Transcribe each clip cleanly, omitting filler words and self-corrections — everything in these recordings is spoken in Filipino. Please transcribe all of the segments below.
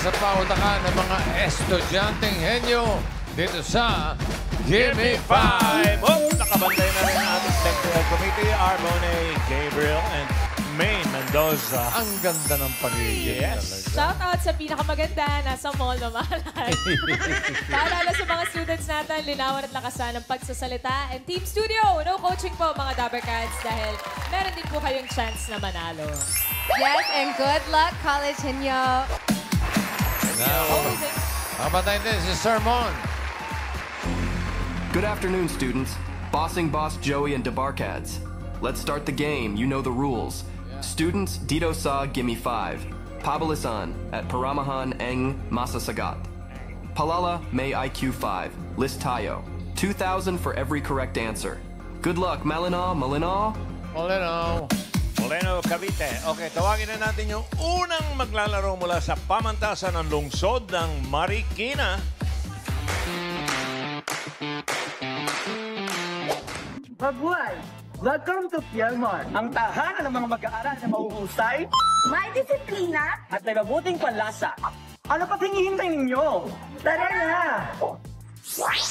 sa pautakan ng mga estudyanteng henyo dito sa Gimme 5. Oh, nakabantay na rin ang ating technical committee, Arbone, Gabriel, and Maine Mendoza. Ang ganda ng pagiging Yes. talaga. Shout out sa pinakamaganda, nasa mall na mahalay. Paalala sa mga students natin, linawan at lakasan ng pagsasalita. And Team Studio, no coaching po mga Dabbercats dahil meron din po kayong chance na manalo. Yes, and good luck, College Hinyo. Now, kapatay din si Sermon. Good afternoon, students. Bossing Boss Joey and DeBarcads. Let's start the game. You know the rules. Students, Dito Sa, Gimme 5. Pabilisan at Paramahan Eng Masasagat. Palala, May IQ 5. List Tayo. 2,000 for every correct answer. Good luck, Malinaw. Molino. Moreno, Cavite. Okay, tawagin na natin yung unang maglalaro mula sa pamantasan ng lungsod ng Marikina. Mabuhay! Welcome to Pialmar, ang tahanan ng mga mag-aaral na mahuhusay, May disiplina. at may mabuting panlasa. Ano pa hinihintay ninyo? Tara na!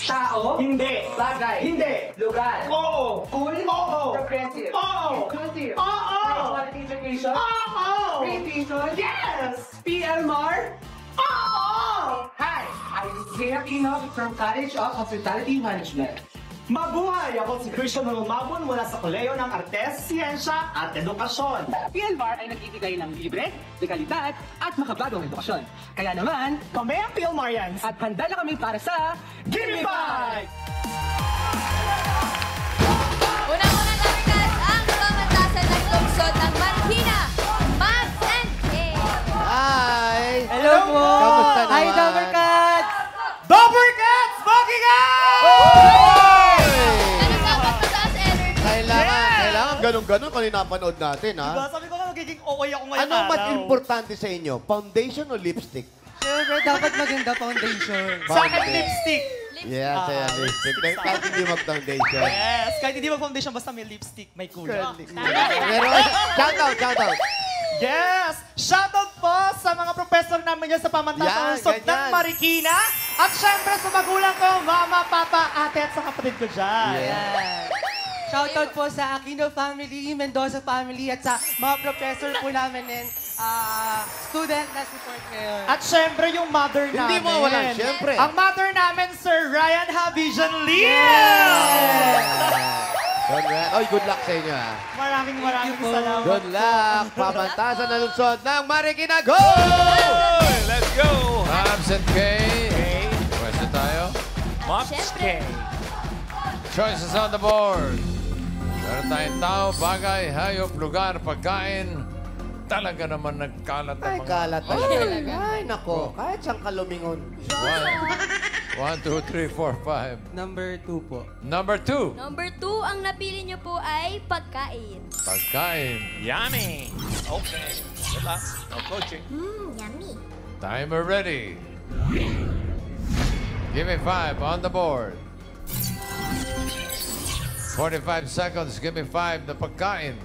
Tao? Hindi. Bagay? Hindi. Lugar? Oo. Cool? Oo. Progressive? Oo. Inclusive? Oo. High quality education? Oo. Great teacher? Yes! PLMAR? Oo! Hi! I'm Zia Pino from College of Hospitality Management. Mabuhay! Ako si Christian Humabon mula sa Koleyo ng Artes, Siyensya at Edukasyon. PLMAR ay nagbibigay ng libre, dekalidad at makabagong edukasyon. Kaya naman, Kami ang PLMARians at handa na kami para sa Gimme 5! Unang-unang Dabbercats, ang pamantasan ng lungsod ng Marikina, Max and Kay. Hi! Hello po! Kamusta naman? Hi, Dabbercats! Dabbercats! Magigan! Ano dapat mataas energy? Kailangan ganun-ganun kung napanood natin, ha? Diba, sabi ko nga magiging okay ako ngayong Anong mas importante sa inyo? Foundation o lipstick? Siyempre, dapat maganda foundation. Sa akin, lipstick. Yes, lipstick. Kahit hindi mag-foundation. Yes, kahit hindi mag-foundation, basta may lipstick, may kulay. Pero, shout out. Yes! Shoutout po sa mga professor namin dyan sa pamantasan Yan, ng lungsod ng ganyan. Marikina. At syempre sa magulang ko, mama, papa, ate at sa kapatid ko dyan. Shoutout po sa Aquino family, Mendoza family, at sa mga professor po namin and student na support ngayon. At syempre yung mother namin. Hindi mo walang syempre. Ang mother namin, Sir Ryan Habijan Lee! Congrats. Oy, good luck sa inyo, ha? Maraming salamat. Good luck. Pamantasan na lungsod ng Marikina. Go! Oy, let's go! Absent K. Pwesto tayo. Mops K. Choices on the board. Meron tayong tao, bagay, hayop, lugar, pagkain. Talaga naman nagkalat ang Ay, mga... kalat talaga. Ay, nako. Kahit siyang kalumingon. 1, 2, 3, 4, 5. Number 2 po. Number 2. Number 2, ang napili niyo po ay pagkain. Pagkain. Yummy! Okay. Good luck. No coaching. Yummy. Timer ready. Give me 5 on the board. 45 seconds. Give me 5 na pagkain.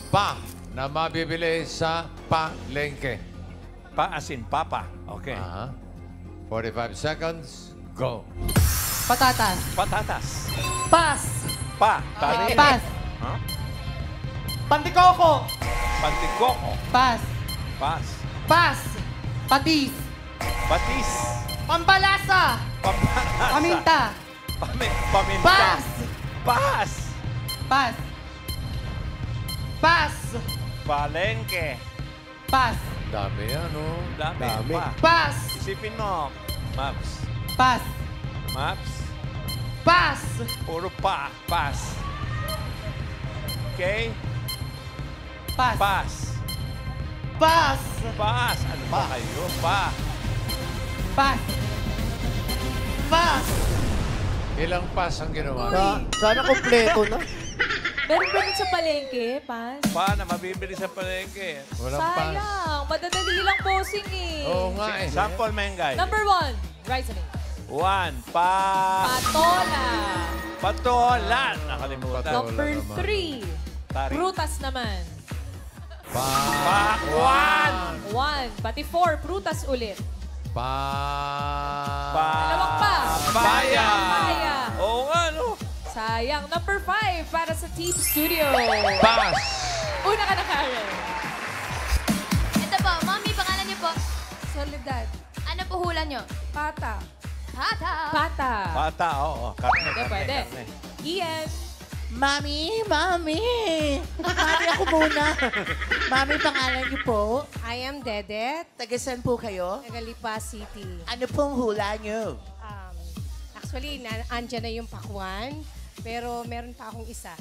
Pa na mabibili sa palengke. Pa as in papa. Okay. 45 seconds. Go. Patatas. Patatas. Pas! Pa. Tari. Pas. Huh? Pantikoko! Pantikoko. Pas. Pas. Pas. Patis. Batis. Pampalasa! Pampalasa. Paminta. Paminta. Pas! Pas. Pas. Pas! Palengke. Pas. Dami yan, oh. Dami. Pa. Pas! Isipin mo. Maps. Pas. Maps. Pas! Puro pa. Pas. Okay? Pas. Pas. Pas! Pas. Ano ba kayo? Pa. Pas. Pas! Ilang pass ang ginawa? Sana kompleto na. Meron ba nun sa palengke, Pas? Pa na mabibili sa palengke. Walang pass. Sayang, madadali lang posing eh. Oo nga eh. Sample Mengay. Number 1, reasoning. 1. Pa. Patola. Patolan. Nakalimutan. Number naman. 3, Tari. prutas naman. Pakwan. 1, Pati 4, prutas ulit. Dalawang pa. Paya. Paya. Oo nga, no? Sayang. Number 5 para sa Team Studio. Pass. Una ka na, Karen. Ito po, Mami, pangalan niyo po? Soledad. Ano po hula niyo? Pata. Pata. Pata. Bata, oo. Karne, Pwede, pwede. Ian. Mami! Mami ako muna. Mami, pangalan niyo po? I am Dedet, Taga saan po kayo? Tagalipa City. Ano pong hula niyo? Actually, andyan na yung pakwan, pero meron pa akong isa.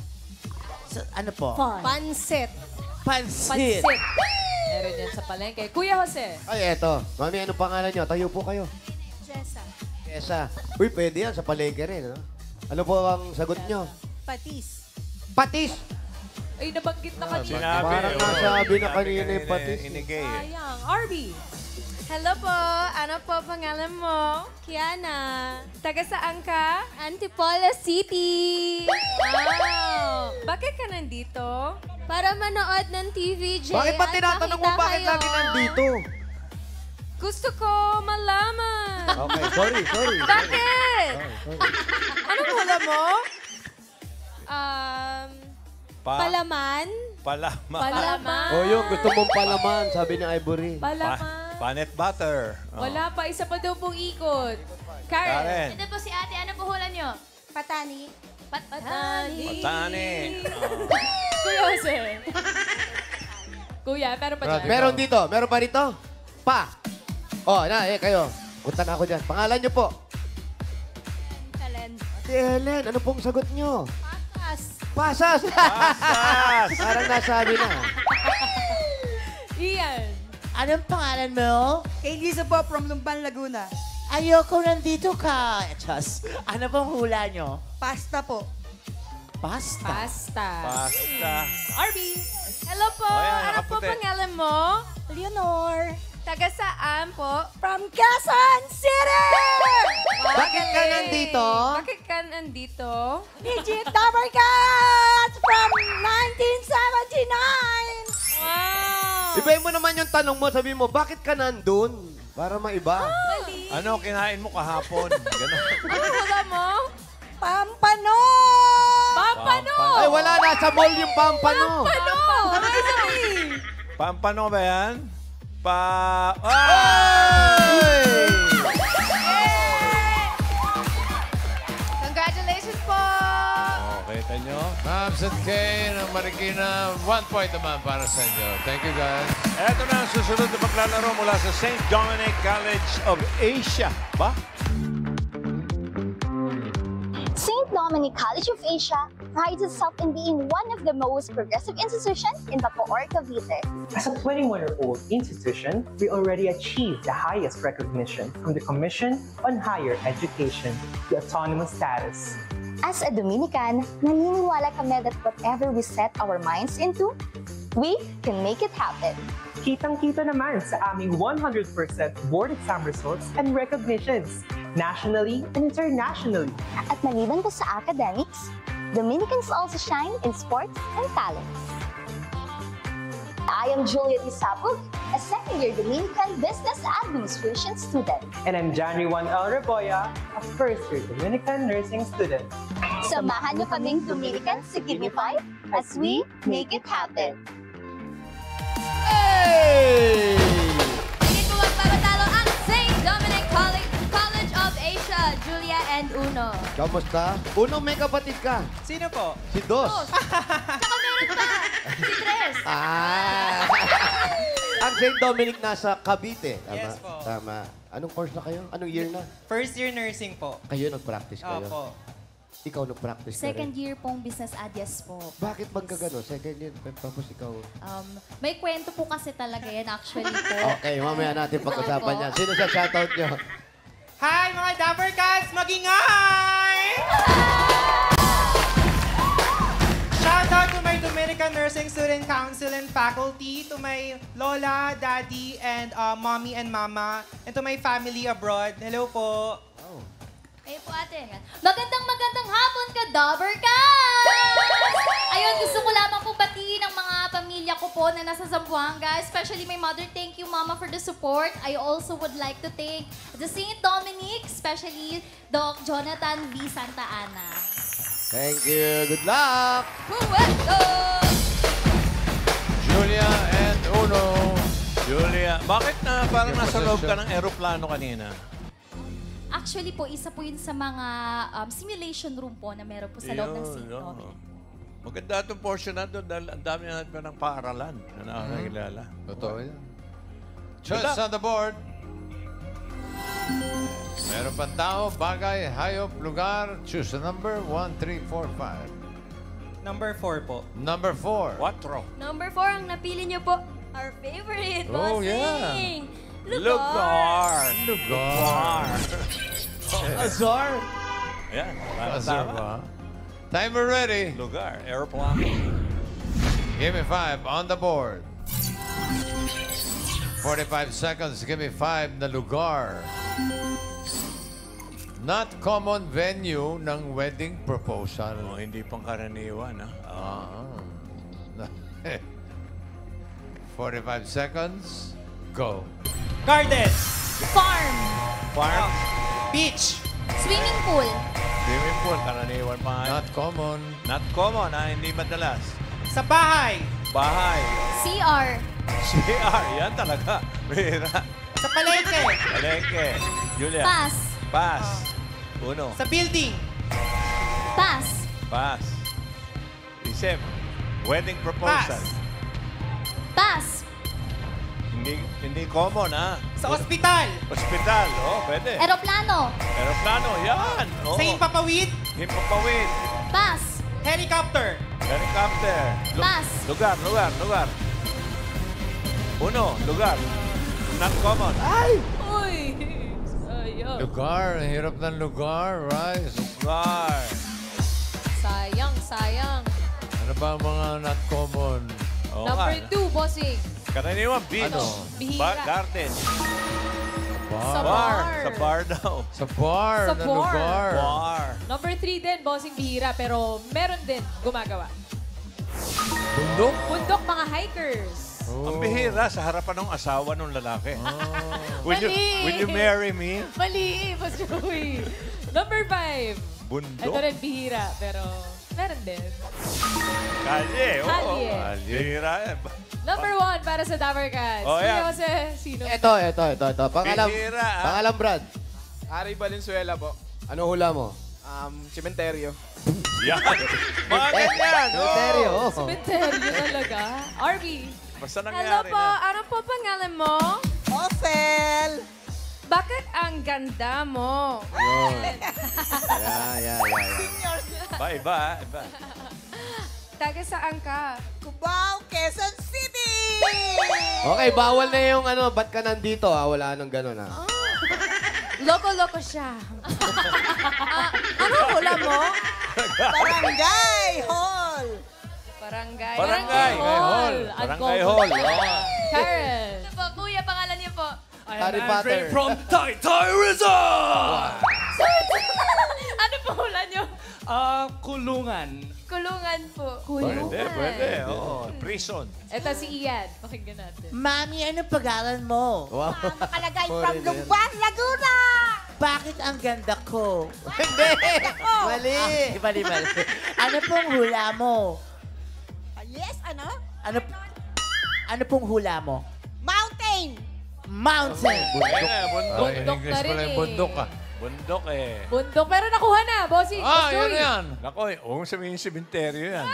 Ano po? Pansit. Pansit. Meron yan sa palengke. Kuya Jose. Ay, eto. Mami, ano pangalan nyo? Tayo po kayo. Jessa. Kesa. Uy, pwede yan. Sa palengke rin. Ano po ang sagot nyo? Patis. Patis! Ay, nabanggit na kanina. Sinabi. Parang nasabi na kanina yung patis. Inigay. Sayang. Arby. Hello po. Ano po pangalan mo? Kiana. Taga saan ka? Antipolo City. Wow. Bakit ka nandito? Para manood ng TVJ. Bakit ba at tinatanong mo makita bakit kayo. lagi nandito? Gusto ko malaman. Okay, sorry. Bakit? Anong hula mo? Palaman. Palaman. Palaman. Oh, yung gusto mong palaman, sabi ni Ivory. Palaman. Panet butter. Oh. Wala pa. Isa pa daw pong ikot. Karen. Karen. Ito po si ate. Ano po hula niyo? Patani. Patani. Patani. Kuya Jose. Kuya, pero pa dyan. Meron dito. Meron pa dito? Pa. Oh, kayo. Punta na ako dyan. Pangalan nyo po? Helen. Si Helen. Ano pong sagot nyo? Patas. Pasas! Pasas! Parang nasabi na. Ian. Anong pangalan mo? Kay Lisa po from Lumban, Laguna. Ayoko nandito ka. Diyos. Ano pong hula niyo? Pasta po. Pasta. Pasta. Pasta. Arby. Hello po. Oh, yan, Ano po nakaputi. pangalan mo? Leonor. Taga saan po? From Quezon City! Bakit ka nandito? Bakit ka nandito? Legit Dabber Cats from 1979! Wow! Ibahin mo naman yung tanong mo. Sabi mo, bakit ka nandun? Para maiba. Ano kinain mo kahapon? Ganun. Ano hula mo? Pampano! Pampano. Ay, wala na. Sa mall yung pampano. Ano? Ano sabihin? Pampano ba yan? Ay! Congratulations po! Okay, tanyo. Mavs and Kay ng Marikina, 1 point naman para sa inyo. Thank you, guys. Eto na ang susunod na paglalaro mula sa St. Dominic College of Asia. Ba? St. Dominic College of Asia prides itself in being one of the most progressive institutions in Bacoor, Cavite. As a 21-year-old institution, we already achieved the highest recognition from the Commission on Higher Education, the autonomous status. As a Dominican, naniniwala kami that whatever we set our minds into, we can make it happen. Kitang-kita naman sa aming 100% board exam results and recognitions, nationally and internationally. At maliban pa sa academics, Dominicans also shine in sports and talents. I am Julia Tisapog, a second-year Dominican Business Administration student. And I'm January 1 L. Reboya, a first-year Dominican nursing student. Samahan niyo kaming Dominicans sa Gimme 5 as we make it happen. Hey! Hindi po magpapatalo ang St. Dominic College of Asia, Julia and Uno. Kamusta? Uno, may kapatid ka. Sino po? Si Dos. Tsaka meron pa, si Tres. Ang St. Dominic nasa Cavite. Tama? Yes po. Tama. Anong course na kayo? Anong year na? First year nursing po. Kayo nag-practice kayo? Opo. Ikaw nag-practice ka Second rin? year pong business adyas po. Bakit bang gagano? Second year, tapos ikaw... May kwento po kasi talaga yan actually po. Okay, mamaya natin pag-usapan yan. Sino sa shoutout nyo? Hi mga Dabber Cats! Magingay! Shoutout to my Dominican Nursing Student Council and faculty, to my lola, daddy, and mommy and mama, and to my family abroad. Hello po. Ayun po ate. Magandang hapon ka, Dabber Cats! Ayun, gusto ko lamang po batiin ang mga pamilya pamilya ko po na nasa Zamboanga, especially my mother. Thank you, Mama, for the support. I also would like to thank the St. Dominic, especially Doc Jonathan V. Santa Ana. Thank you. Good luck. Puweto! Julia and Uno. Julia, bakit na parang nasa loob ka ng aeroplano kanina? Actually po, isa po yun sa mga simulation room po na meron po sa loob ng St. Dominic. Maganda itong portion na doon dahil ang dami na ng paaralan na nakakilala. Totoo yan. Choice on the board. Meron pang tao, bagay, hayop, lugar. Choose a number. 1, 3, 4, 5. Number 4 po. Number 4. Quatro. Number 4 ang napili niyo po. Our favorite, Oh, bossing. Lugar. Lugar. Azar. Ayan. Azar ba? Timer ready. Lugar. Aeroplano. Give me 5 on the board. 45 seconds. Give me 5 na lugar. Not common venue ng wedding proposal. Oh, hindi pangkaraniwan, ha? 45 seconds. Go. Garden. Farm. Farm. Beach. Swimming pool. Swimming pool. Karaniwan pa. Not common. Not common, ha? Hindi madalas. Sa bahay. Bahay. CR. CR. Yan talaga. Bira. Sa palengke. Palengke. Julia. Pass. Pass. Uno. Sa building. Pass. Pass. Isip. Wedding proposal. Pass. Hindi common, ha? Sa ospital. Ospital. Oh, pwede. Aeroplano. Aeroplano. Yan. Oh. Sa himpapawid. Himpapawid. Pass. Helicopter. Helicopter. Pass. Lugar. Uno. Lugar. Not common. Uy! Sayang. Lugar. Ang hirap ng lugar, right? Lugar. Sayang. Ano ba ang mga not common? Oo Number nga. 2, bossing. Karaniwan, beach. Ano? Bihira. Garden. Sa bar. Sa bar daw. Sa bar. Sa na bar. lugar. Bar. Number 3 din, bossing bihira, pero meron din gumagawa. Bundok? Bundok, mga hikers. Ang bihira sa harapan ng asawa ng lalaki. Will Mali. you marry me? Mali, Boss Joey. Number 5. Bundok? Ito rin bihira, pero meron din. Kalye. Oo. Kalye. Bihira. Number 1 para sa Dapper Cats. Oh, yan. Sino? Ito. Pangalan, Bihira, ah. pangalan, Brad. Ari Valenzuela po. Ano hula mo? Cementerio. Yan. Mga ganyan. Cementerio. Cementerio talaga. RB. Basta Hello nangyari po, na. ano po pangalan mo? Ophel. Bakit ang ganda mo? Yun. Yeah. Iba. Taga saan ka? Cubao, Quezon City. Okay, bawal na yung ba't ka nandito Wala nang ganun Loko-loko siya. Ano hula mo? Barangay Hall. Barangay. Barangay Hall. Barangay Hall. Karen. Ito po, kuya, pangalan niyo po. Harry Potter. From Thai Rizal! Ano po hula niyo? Kulungan. Kulungan po. Pwede. Oo. Prison. Ito si Ian. Pakinggan natin. Mami, ano pangalan mo? Wow. Nakalagay from Lumban, Laguna. Bakit ang ganda ko? Hindi. Mali. Mali. Ano pong hula mo? Yes, ano? Ano pong hula mo? Mountain! Mountain. Bundok. In Bundok English na rin pala yung eh. bundok Bundok eh. Bundok. Pero nakuha na, bossing. Boss Yun Joey. yan. Nako, huwag sabihin sementeryo yan.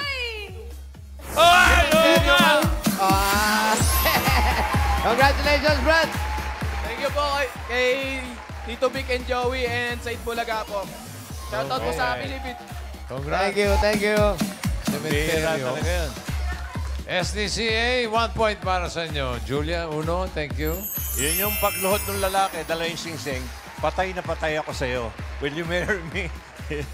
Congratulations, Brad. Thank you po kay Tito Vic and Joey and Said Bulaga po. Shoutout po sa Pilipit. Congrats. Thank you. Bihira Cementerio. talaga yun. SDCA, 1 point para sa inyo. Julia, 1, thank you. Yun yung pagluhod ng lalaki, dala yung singsing, patay na patay ako sa'yo. Will you marry me?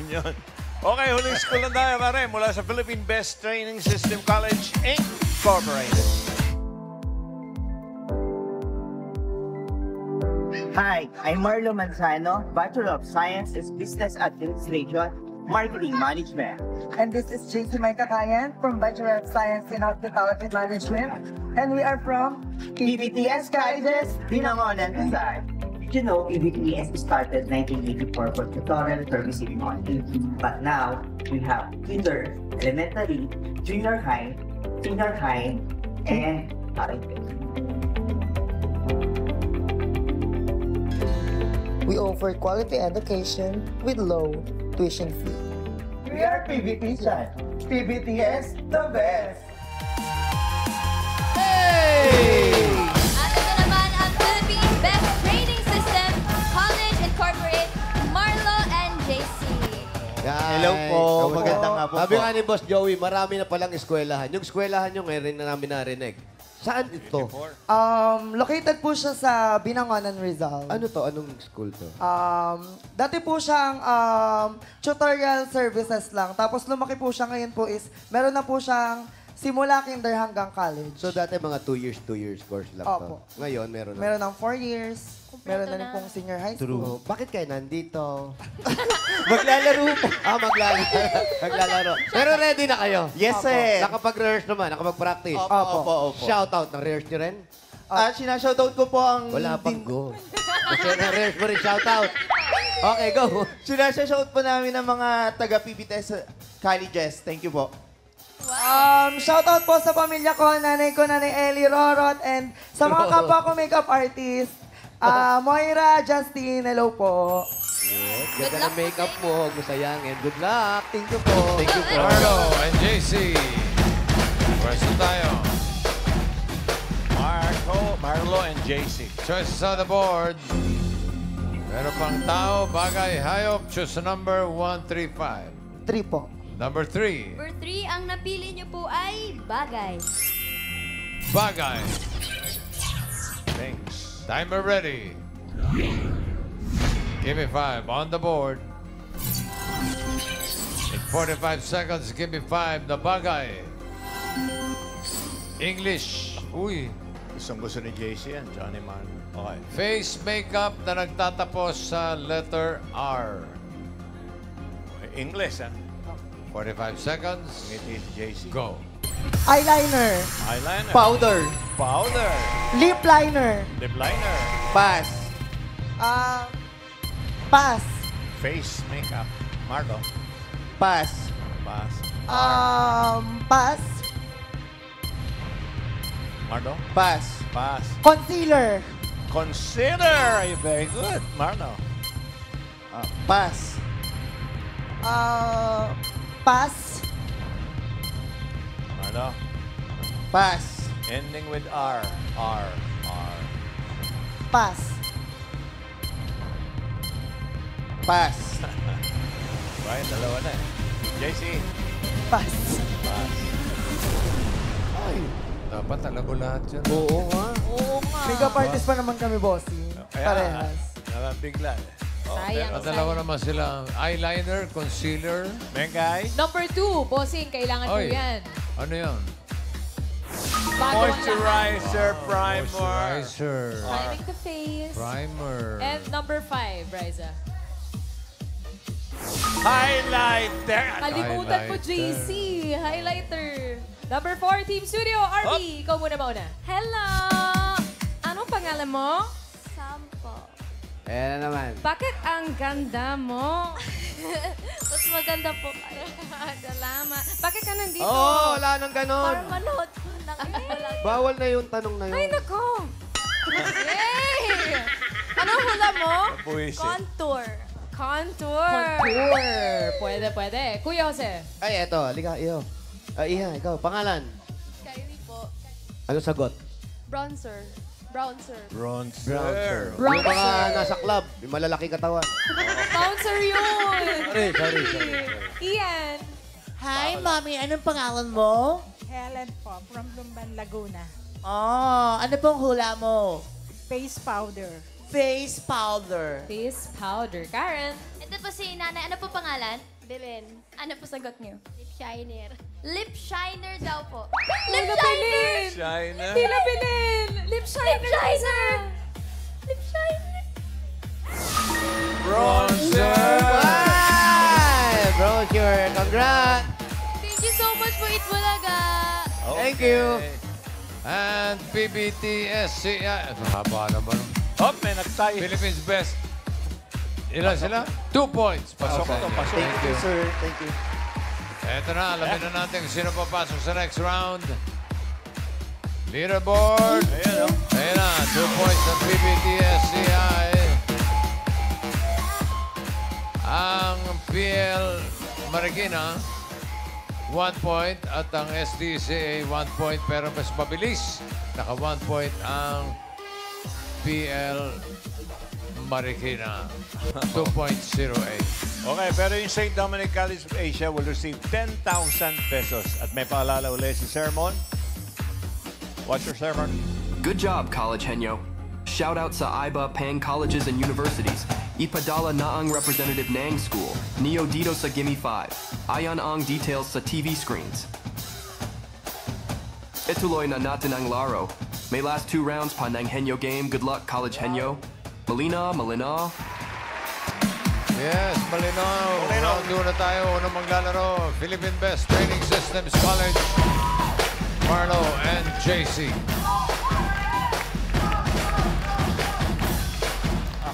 Yun. Okay, huling school na tayo, pare. Mula sa Philippine Best Training System College, Incorporated. Hi, I'm Marlo Manzano, Bachelor of Science in Business Administration. Marketing Management. And this is JC May Kakayan from Bachelor of Science in Hospitality Management. And we are from PBTS Colleges, Binangonan, Rizal. You know, PBTS started 1984 for tutorial servicing on TV. But now, we have kinder, elementary, junior high, senior high, and we offer quality education with low tuition fee. We are PBTS. PBTS, the best! At ito naman ang Philippine Best Training System, College Incorporate, Marlo and JC. Hello po. Magandang nga po. Sabi nga ni Boss Joey, marami na palang eskwelahan. Yung eskwelahan nyo ngayon rin na namin narinig. Saan ito? Located po siya sa Binangonan, Rizal. Ano to? Anong school to? Dati po siyang tutorial services lang. Tapos lumaki po siya ngayon po is, meron na po siyang simula kinder hanggang college. So dati mga 2 years course lang Opo. to. Ngayon meron na. Meron ng 4 years. Meron na rin pong senior high school. True. Bakit kayo nandito? Maglalaro po. Maglalaro. Pero ready na kayo? Yes, sir. Nakapag-rehearse naman, nakapag-practice. Opo. Shoutout, na-rehearse nyo rin? Sinashoutout ko po ang... Wala pang go. Kasi na-rehearse mo rin, shoutout. Okay, go. Sinashoutout po namin ng mga taga-PBTS colleges. Thank you po. Shoutout po sa pamilya ko, nanay Ellie Rorot, and sa mga kapwa ko makeup artist. Moira, Justin, hello po. Yes, ganda ng makeup mo. Huwag mo sayangin. Good luck. Thank you po. Thank you po. Marlo and JC. Question tayo. Marlo and JC. Choices on the board. Meron pang tao, bagay, hayop. Choose number 1, 3, 5. 3 po. Number 3. Number 3, ang napili niyo po ay bagay. Bagay. Thanks. Timer ready. Give me 5 on the board. In 45 seconds, give me 5 na bagay. English. Uy. Gusto ni JC yan, Johnny Man. Okay. Face makeup na nagtatapos sa letter R. English, 45 seconds. Ngiti si JC. Go. Eyeliner. Eyeliner. Powder. Powder. Lip liner. Lip liner. Pass. Pass. Face makeup. Marlo. Pass. Pass. Pass. Marlo. Pass. Pass. Concealer. Consider. Very good. Marlo. Pass. Pass. Marlo. Pass. Ending with R. R. Pass. Pass. Right, dalawa na eh. JC. Pass. Pass. Ay, dapat alam mo lahat yan. Oo nga. Makeup artist pa naman kami, bossy. Parehas. Nababigla eh. Sayang. Dalawa naman sila. Eyeliner, concealer. Mengay. Number 2, bossing, kailangan po Oy. yan. Ano yan? Bago ang Moisturizer, primer. Moisturizer. Priming the face. Primer. And number 5, Riza. Highlighter. Kalimutan mo, Highlighter. JC. Highlighter. Number 4, Team Studio. RB, ikaw muna mauna. Hello! Anong pangalan mo? Sampo. Ayan na naman. Bakit ang ganda mo? Mas maganda po kayo. Salamat. Bakit ka nandito? Wala nang ganon. Para manood po ng Bawal na yung tanong na yun. Ay, nako! Yay! Anong hula mo? Puwisi. Contour. Contour. Pwede. Kuya Jose. Ay, eto. Halika, iyo. Iha, ikaw. Pangalan? Kylie po. Ano sagot? Bronzer. Bronzer. Bronzer. Yung mga nasa club, yung malalaking katawan. Bouncer yun. Sorry. Ian. Hi, Mommy. Anong pangalan mo? Helen po, from Lumban, Laguna. Ano pong hula mo? Face powder. Face powder. Face powder. Karen. Ito po si Nanay. Ano po pangalan? Belen. Ano po sagot niyo? Lip shiner. Lip shiner daw po. Lip shiner! Shiner. Tila Belen! Lip shiner! Lip shiner! Lip shiner! Bronzer. Bro, Thank you. And PBTSCI. Haba naman. Hop, may nagtayo. Philippines Best. Ilan sila? 2 points. Pasok Pasok sa to, inyo. pasok. Thank you, sir. Thank you. Eto na, alamin na natin kung sino papasok sa next round. Leaderboard. Ayan, oh. Ayan na, 2 points sa PBTSCI. Ang PL Marikina, 1 point. At ang SDCA, 1 point. Pero mas mabilis. Naka 1 point ang PL Marikina. 2.08. Okay, pero yung St. Dominic College of Asia will receive 10,000 pesos. At may paalala ulit si Sermon. What's your sermon? Good job, College Henyo. Shout out sa Iba Pang Colleges and Universities, Ipadala Naang Representative Nang School, Neo Dito sa Gimme 5, Ayan ang details sa TV screens. Ituloy na natin ang laro. May last 2 rounds pa ng Henyo game. Good luck, College Henyo. Malina. Yes, malinaw. Round 2 na tayo. Unang maglalaro, Philippine Best Training Systems College, Marlo and JC.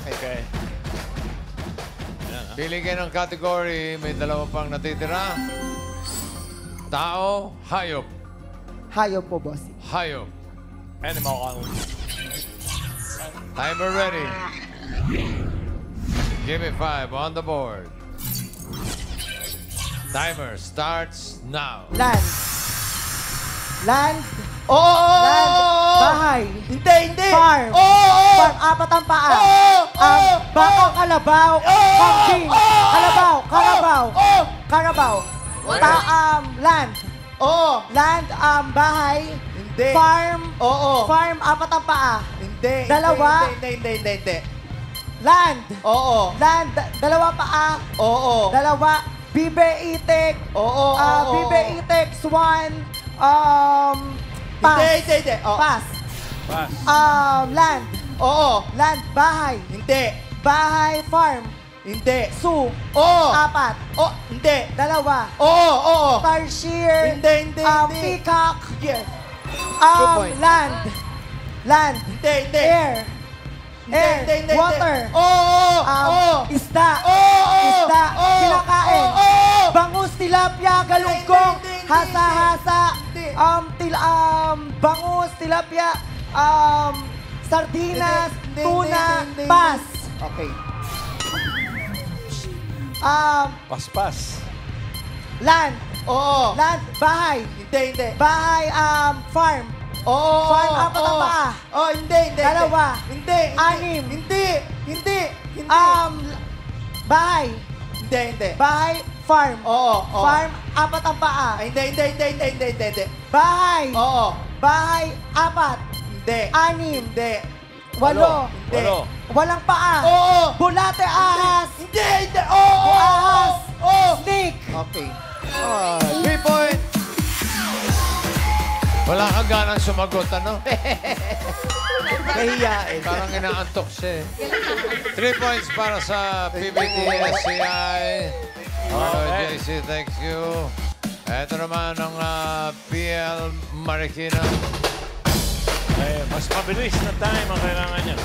Okay. Pili kayo ng category. May 2 pang natitira. Tao, hayop. Hayop po, boss. Hayop. Animal. Timer ready. Give me 5 on the board. Timer starts now. Land. Oo! Land. Bahay. Hindi! Farm. Oo! Farm. 4 ang paa. Oo! Baka, kalabaw. Kambing. Karabaw. Land. Oo! Land, bahay. Hindi. Farm. Oo! Farm, 4 ang paa. Hindi! Dalawa. Hindi! Land. Oo! Land, 2 paa. Oo! Dalawa. Bibe itik. Oo! Bibe itik. Swan. Pass. Hindi! Oo. Pass. Pass. Land. Oo! Land, bahay. Hindi! Bahay, farm. Hindi! Zoo. Oo! 4. Oh! Hindi! 2. Oo! Tarsier. Hindi! Peacock. Yes! Land. Hindi! Air. Hindi! Water. Oo! Isda. Oo! Isda. Oo! Kinakain. Oo! Bangus, tilapia, galunggong, Hindi. hasa-hasa. Hindi. Bangus, tilapia, sardinas, Hindi. tuna, Hindi. pas. Okay. Paspas. Land. Oo! Land, bahay. Hindi! Bahay, farm. Oo! Farm, 4 ang paa. Oh, hindi! 2. Hindi! 6. Hindi! Bahay. Hindi! Bahay, farm. Oo! Farm, 4 ang paa. Hindi! Bahay. Oo! Bahay, 4. Hindi! 6. Hindi! 8. Hindi! Walang paa. Oo! Bulate, ahas. Hindi! Oo! Ahas. Oo! Snake. Okay. 3 points. Wala kang ganang sumagot, ano? Nahiyain. Parang inaantok siya. 3 points para sa PBTSCI. Marlo JC, thank you. Ito naman ang PL Marikina. Mas mabilis na time ang kailangan niya.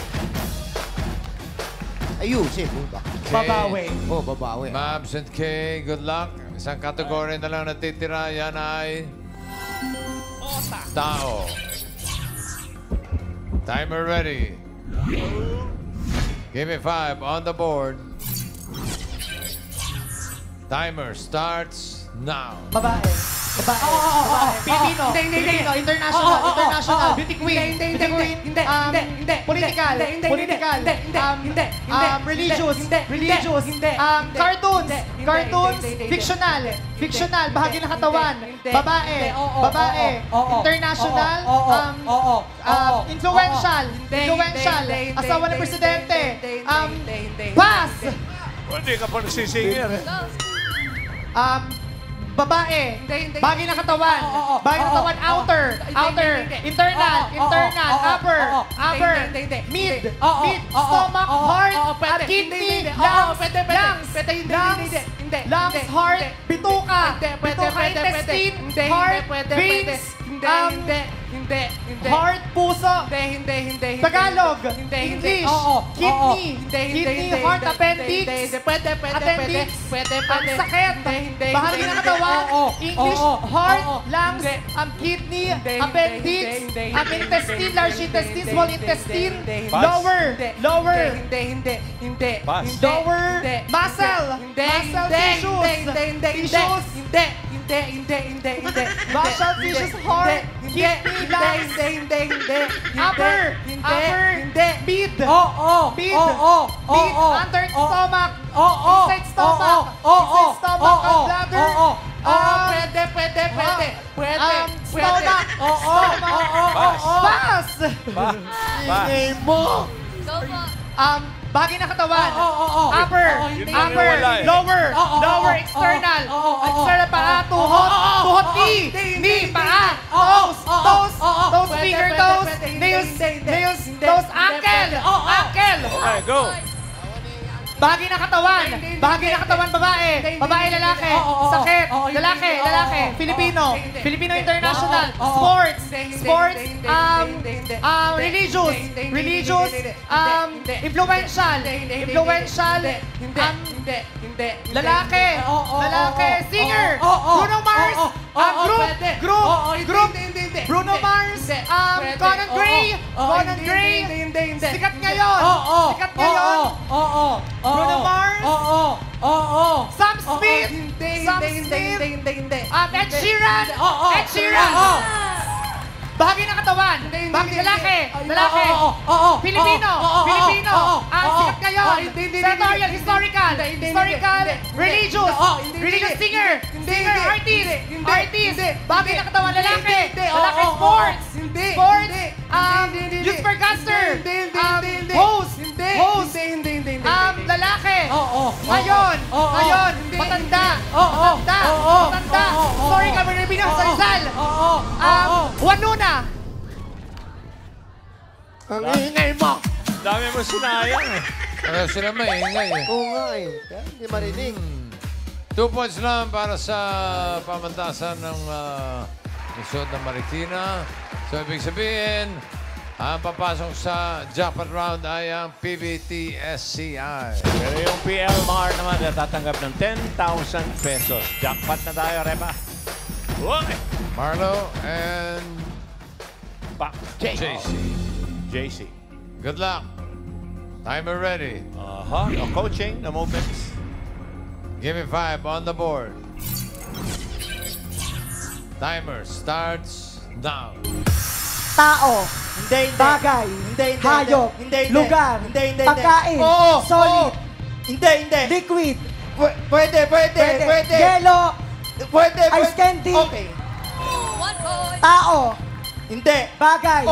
Ayusin, buta. Babawi. Oh, babawi. Mabs and K, good luck. Isang kategory na lang natitira. Yan ay tao. Timer ready. Give me 5 on the board. Timer starts now. Babae. Pilipino. Pilipino. International. Beauty queen. Beauty queen. Political. Religious. Cartoons. Fictional. Bahagi ng katawan. Babae. International. Influential. Asawa ng presidente. Pass. Hindi ka pa nagsisingir eh. Babae. Bagay ng katawan. Bagay ng katawan. Outer. Internal. Upper. Mid. Stomach. Heart. Kidney. Lungs. Heart. bituka. Hindi, pwede, Bituka, pwede, intestine, hindi, heart, pwede, veins, hindi. heart, puso. Hindi. Tagalog, Hindi. English, Oo. kidney, Hindi. kidney, heart, appendix. Pwede. Ang sakit, Hindi. bahagi ng katawan, Oo. English, Oo. heart, Oo. lungs, Hindi. kidney, Hindi. appendix, Hindi. intestine, large intestine, small intestine, Pass. lower, Hindi. Pass. lower, Hindi. muscle, muscle tissues, tissues, Hindi. muscle tissues, heart, kidney, lungs, upper, mid, mid, under stomach, inside stomach, and bladder, stomach, pass. Ingay mo. Go po. Bahagi ng katawan. Upper, Yun lang yung wala eh. lower, external, external paa, tuhod, knee, paa, toes, finger toes, nails, toes, ankle. Okay, go. Bahagi ng katawan, babae, lalaki, sakit, lalaki, Filipino international, sports, religious, influential, lalaki, singer, Bruno Mars, group, Bruno Mars, Conan Gray, sikat ngayon, Bruno Mars, Sam Smith, Ed Sheeran, bahagi ng katawan, lalaki, Filipino, sikat ngayon, senatorial, historical, religious singer, artist, bahagi ng katawan, lalaki, sports, youth broadcaster, host, lalaki, ngayon, matanda, sorry kami na Rizal, Juan Luna. Ang ingay mo. Dami mo sinayang eh. Ano sila maingay eh. Oo nga eh. Kaya hindi marinig. 2 points lang para sa pamantasan ng Lungsod ng Marikina. So, ibig sabihin, ang papasok sa jackpot round ay ang PBTSCI. Pero yung PLMAR naman natatanggap ng 10,000 pesos. Jackpot na tayo, Repa. Okay. Marlo and JC. Good luck. Timer ready. No coaching, no movements. Give me 5 on the board. Timer starts now. Tao. Hindi. Bagay. Hindi. Hayop. Hindi. Lugar. Hindi. Pagkain. Solid. Hindi. Liquid. Pwede. Yelo. Pwede. Ice candy. Okay. 1 point. Tao. Hindi. Bagay.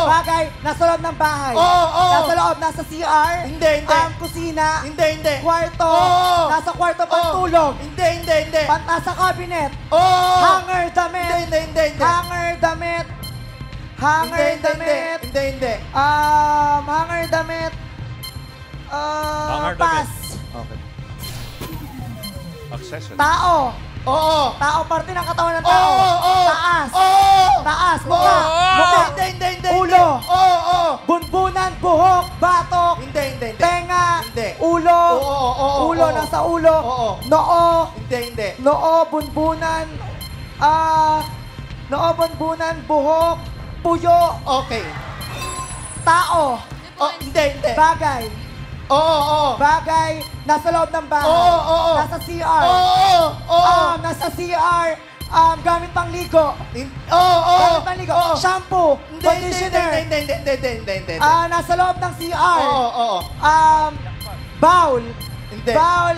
Bagay. Nasa loob ng bahay. Nasa loob. Nasa CR. Hindi. Kusina. Hindi. Kwarto. Nasa kwarto pantulog. Hindi. Nasa cabinet. Hanger damit. Hindi. Hanger damit. Hanger damit. Hindi. Hanger damit. Hanger damit. Pass. Okay. Accessory. Tao. Tao, parte ng katawan ng tao. Taas. Taas. Mukha. Hindi. Ulo. Bunbunan, buhok, batok. Hindi. Tenga. Hindi. Ulo. Ulo, Oo. nasa ulo. Noo. Hindi. Noo, bunbunan. Noo, bunbunan, buhok, puyo. Okay. Tao. Hindi. Bagay. Bagay. Nasa loob ng bahay. Nasa CR. Nasa CR. Gamit pang ligo. Gamit pang ligo. Shampoo. Conditioner. Hindi. Nasa loob ng CR. Bowl. Hindi. Bowl.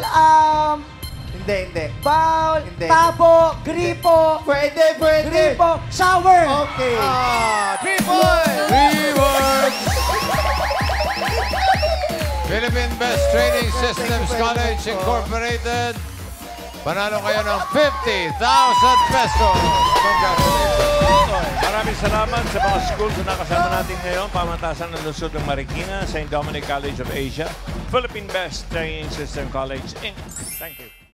Hindi. Bowl. Hindi. Tabo. Gripo. Pwede. Gripo. Shower. Okay. 3 points! 3 points! Philippine Best Training Systems College Incorporated. Panalo kayo ng 50,000 pesos. Congratulations. Maraming salamat sa mga schools na nakasama natin ngayon. Pamantasan ng Lungsod ng Marikina, St. Dominic College of Asia, Philippine Best Training System College, Inc. Thank you.